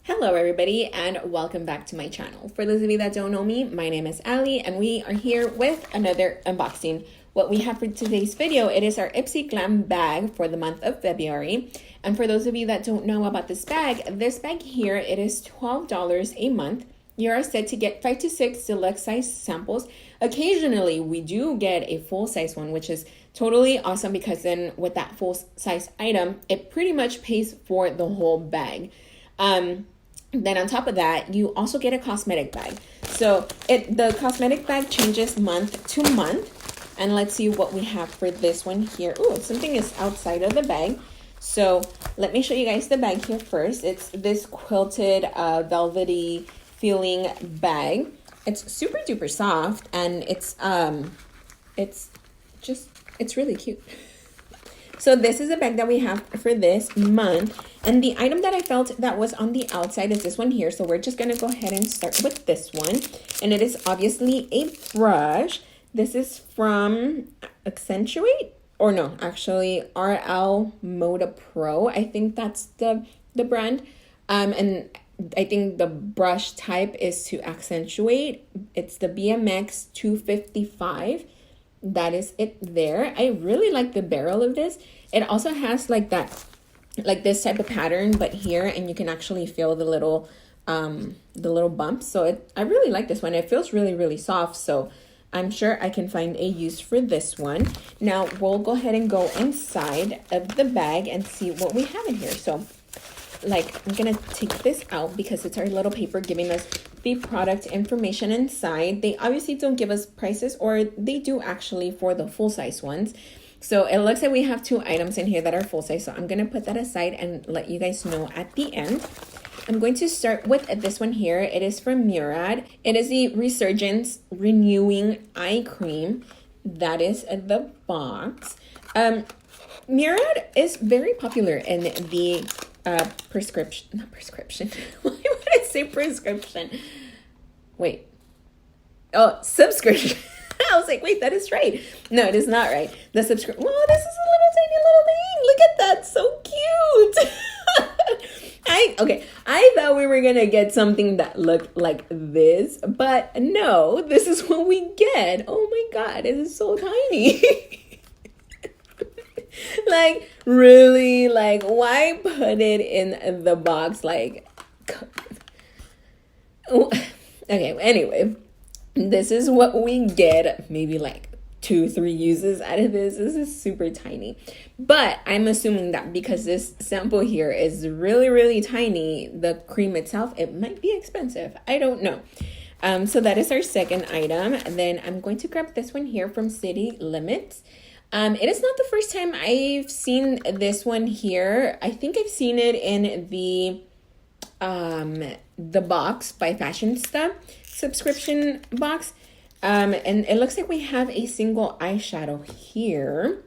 Hello everybody and welcome back to my channel. For those of you that don't know me, my name is Ali and we are here with another unboxing. What we have for today's video, it is our Ipsy Glam bag for the month of February. And for those of you that don't know about this bag here, it is $12 a month. You are set to get 5 to 6 deluxe size samples. Occasionally, we do get a full size one, which is totally awesome because then with that full size item, it pretty much pays for the whole bag. Then on top of that, you also get a cosmetic bag. So the cosmetic bag changes month to month. And let's see what we have for this one here. Oh, something is outside of the bag. So let me show you guys the bag here first. It's this quilted velvety feeling bag. It's super duper soft and it's really cute. So this is a bag that we have for this month. And the item that I felt that was on the outside is this one here. So we're just going to go ahead and start with this one. And it is obviously a brush. This is from Accentuate. Or no, actually RL Moda Pro. I think that's the brand. And I think the brush type is to Accentuate. It's the BMX 255. That is it there. I really like the barrel of this. It also has like this type of pattern, but here, and you can actually feel the little bumps. So I really like this one. It feels really, really soft. So I'm sure I can find a use for this one. Now we'll go ahead and go inside of the bag and see what we have in here. So I'm gonna take this out because it's our little paper giving us the product information inside. They obviously don't give us prices, or they do actually for the full size ones. So it looks like we have 2 items in here that are full size. So I'm gonna put that aside and let you guys know at the end. I'm going to start with this one here. It is from Murad. It is the Resurgence Renewing Eye Cream. That is the box. Murad is very popular in the not prescription. Why would I say prescription? Wait. Oh, subscription. I was like, wait, that is right. No, it is not right. The subscription. Oh, this is a little tiny little thing. Look at that. So cute. I thought we were gonna get something that looked like this, but no, this is what we get. Oh my god, it is so tiny. Really, why put it in the box? Okay, anyway, this is what we get. Maybe 2-3 uses out of this. This is super tiny, but I'm assuming that because this sample here is really, really tiny, the cream itself, it might be expensive. I don't know. So that is our second item. And then I'm going to grab this one here from City Limits. It is not the first time I've seen this one here. I think I've seen it in the box by Fashionista subscription box. And it looks like we have a single eyeshadow here.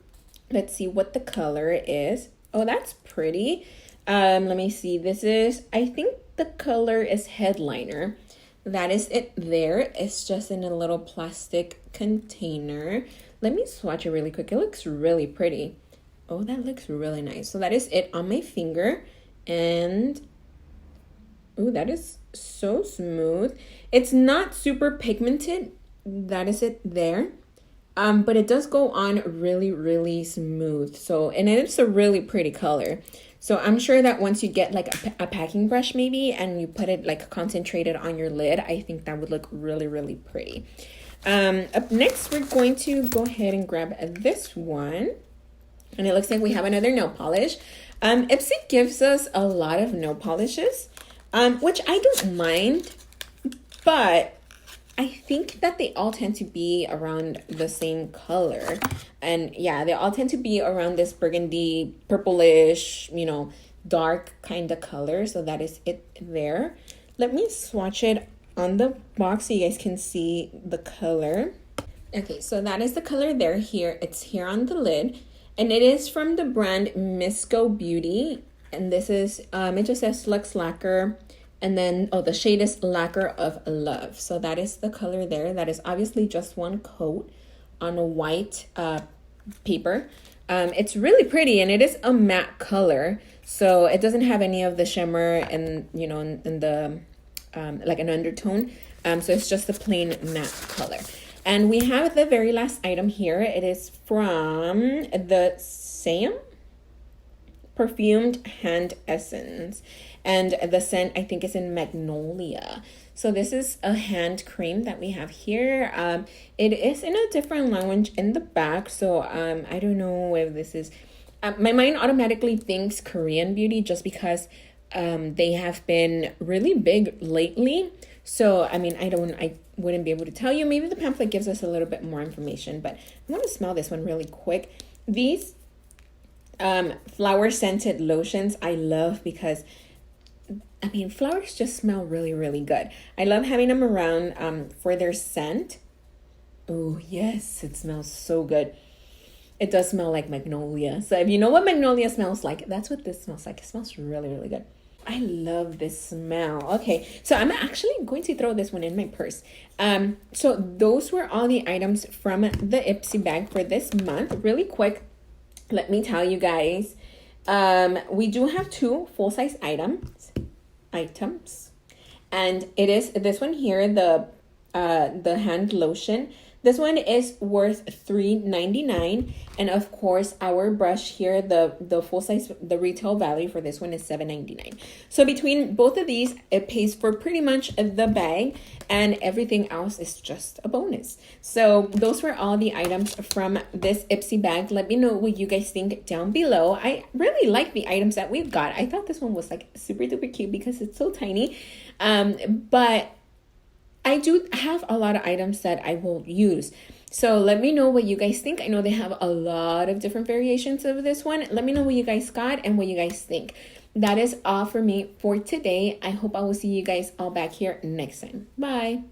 Let's see what the color is. Oh, that's pretty. Let me see. I think the color is Headliner. That is it there. It's just in a little plastic container. Let me swatch it really quick. It looks really pretty. Oh, that looks really nice. So that is it on my finger. And oh, that is so smooth. It's not super pigmented. That is it there. But it does go on really, really smooth. So, and it's a really pretty color. So I'm sure that once you get a packing brush maybe and you put it concentrated on your lid, I think that would look really, really pretty. Up next, we're going to go ahead and grab this one. And it looks like we have another nail polish. Ipsy gives us a lot of nail polishes, which I don't mind, but I think that they all tend to be around the same color. And yeah, they all tend to be around this burgundy, purplish, dark kind of color. So that is it there. Let me swatch it on the box so you guys can see the color. Okay, so that is the color there. Here, it's here on the lid. And it is from the brand Misco Beauty. And this is, it just says Lux Lacquer. And then, the shade is Lacquer of Love. So that is the color there. That is obviously just one coat on a white paper. It's really pretty and it is a matte color. So it doesn't have any of the shimmer and, you know, in the, like an undertone. So it's just a plain matte color. And we have the very last item here. It is from the Sam Perfumed Hand Essence. And the scent, I think, is in Magnolia. So this is a hand cream that we have here. It is in a different language in the back. So I don't know if this is... my mind automatically thinks Korean beauty just because they have been really big lately. So, I mean, I wouldn't be able to tell you. Maybe the pamphlet gives us a little bit more information, but I want to smell this one really quick. These flower scented lotions I love because, I mean, flowers just smell really, really good. I love having them around for their scent. Oh, yes, it smells so good. It does smell like magnolia. So if you know what magnolia smells like, that's what this smells like. It smells really, really good. I love this smell. Okay, so I'm actually going to throw this one in my purse. So those were all the items from the Ipsy bag for this month. Really quick, let me tell you guys. We do have 2 full-size items. And it is this one here, the hand lotion. This one is worth $3.99, and of course our brush here, the full size, the retail value for this one is $7.99. So between both of these, it pays for pretty much the bag, and everything else is just a bonus. So those were all the items from this Ipsy bag. Let me know what you guys think down below. I really like the items that we've got. I thought this one was like super duper cute because it's so tiny, but I do have a lot of items that I will use. So let me know what you guys think. I know they have a lot of different variations of this one. Let me know what you guys got and what you guys think. That is all for me for today. I hope I will see you guys all back here next time. Bye.